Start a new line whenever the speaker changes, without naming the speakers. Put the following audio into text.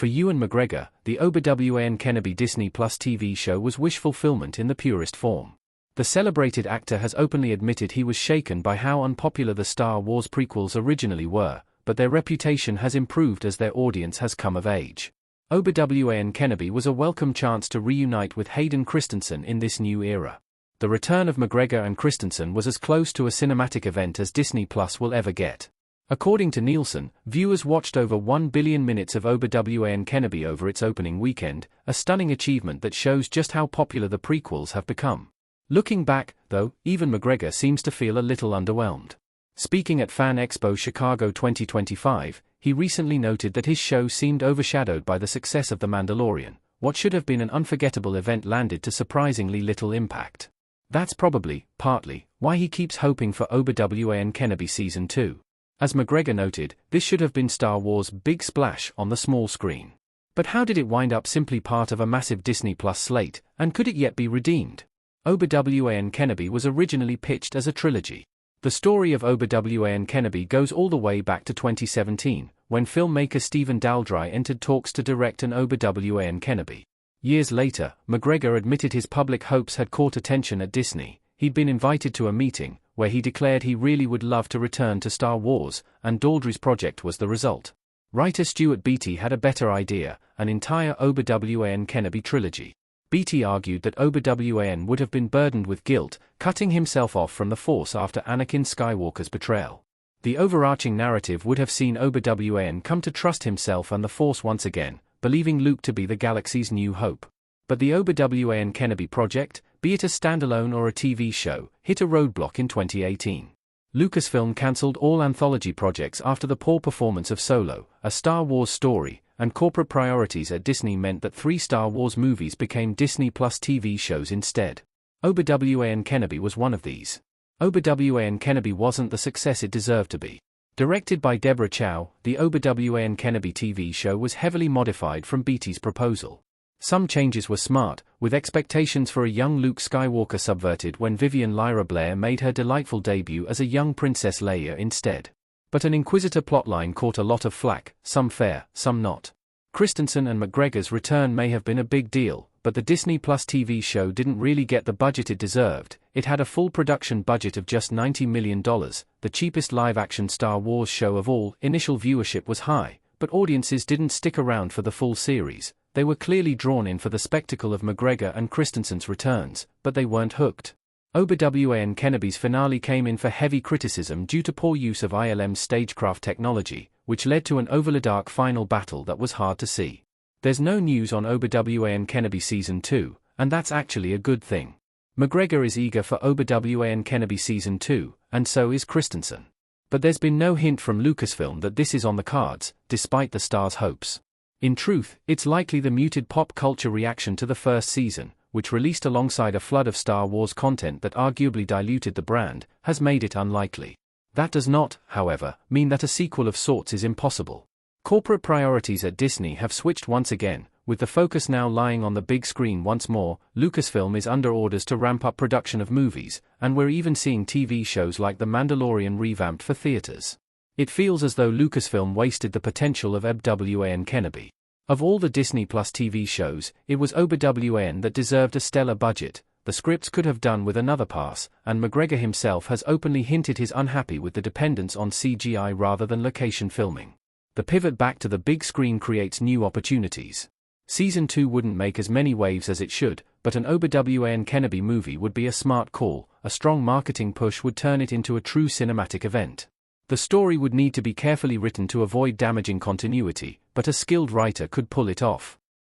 For Ewan McGregor, the Obi Wan Kenobi Disney Plus TV show was wish fulfillment in the purest form. The celebrated actor has openly admitted he was shaken by how unpopular the Star Wars prequels originally were, but their reputation has improved as their audience has come of age. Obi Wan Kenobi was a welcome chance to reunite with Hayden Christensen in this new era. The return of McGregor and Christensen was as close to a cinematic event as Disney Plus will ever get. According to Nielsen, viewers watched over 1 billion minutes of Obi Wan Kenobi over its opening weekend, a stunning achievement that shows just how popular the prequels have become. Looking back, though, even McGregor seems to feel a little underwhelmed. Speaking at Fan Expo Chicago 2025, he recently noted that his show seemed overshadowed by the success of The Mandalorian. What should have been an unforgettable event landed to surprisingly little impact. That's probably, partly, why he keeps hoping for Obi Wan Kenobi Season 2. As McGregor noted, this should have been Star Wars' big splash on the small screen. But how did it wind up simply part of a massive Disney Plus slate, and could it yet be redeemed? Obi Wan Kenobi was originally pitched as a trilogy. The story of Obi Wan Kenobi goes all the way back to 2017, when filmmaker Stephen Daldry entered talks to direct an Obi Wan Kenobi. Years later, McGregor admitted his public hopes had caught attention at Disney. He'd been invited to a meeting, where he declared he really would love to return to Star Wars, and Daldry's project was the result. Writer Stuart Beattie had a better idea, an entire Obi Wan Kenobi trilogy. Beattie argued that Obi Wan would have been burdened with guilt, cutting himself off from the Force after Anakin Skywalker's betrayal. The overarching narrative would have seen Obi Wan come to trust himself and the Force once again, believing Luke to be the galaxy's new hope. But the Obi Wan Kenobi project, be it a standalone or a TV show, hit a roadblock in 2018. Lucasfilm cancelled all anthology projects after the poor performance of Solo, a Star Wars story, and corporate priorities at Disney meant that 3 Star Wars movies became Disney Plus TV shows instead. Obi Wan Kenobi was one of these. Obi Wan Kenobi wasn't the success it deserved to be. Directed by Deborah Chow, the Obi Wan Kenobi TV show was heavily modified from Beattie's proposal. Some changes were smart, with expectations for a young Luke Skywalker subverted when Vivian Lyra Blair made her delightful debut as a young Princess Leia instead. But an Inquisitor plotline caught a lot of flack, some fair, some not. Christensen and McGregor's return may have been a big deal, but the Disney Plus TV show didn't really get the budget it deserved. It had a full production budget of just $90 million, the cheapest live-action Star Wars show of all. Initial viewership was high, but audiences didn't stick around for the full series. They were clearly drawn in for the spectacle of McGregor and Christensen's returns, but they weren't hooked. Obi Wan Kenobi's finale came in for heavy criticism due to poor use of ILM's stagecraft technology, which led to an overly dark final battle that was hard to see. There's no news on Obi Wan Kenobi Season 2, and that's actually a good thing. McGregor is eager for Obi Wan Kenobi Season 2, and so is Christensen. But there's been no hint from Lucasfilm that this is on the cards, despite the star's hopes. In truth, it's likely the muted pop culture reaction to the first season, which released alongside a flood of Star Wars content that arguably diluted the brand, has made it unlikely. That does not, however, mean that a sequel of sorts is impossible. Corporate priorities at Disney have switched once again, with the focus now lying on the big screen once more. Lucasfilm is under orders to ramp up production of movies, and we're even seeing TV shows like The Mandalorian revamped for theaters. It feels as though Lucasfilm wasted the potential of Obi Wan Kenobi. Of all the Disney Plus TV shows, it was Obi Wan that deserved a stellar budget. The scripts could have done with another pass, and McGregor himself has openly hinted he's unhappy with the dependence on CGI rather than location filming. The pivot back to the big screen creates new opportunities. Season 2 wouldn't make as many waves as it should, but an Obi Wan Kenobi movie would be a smart call. A strong marketing push would turn it into a true cinematic event. The story would need to be carefully written to avoid damaging continuity, but a skilled writer could pull it off.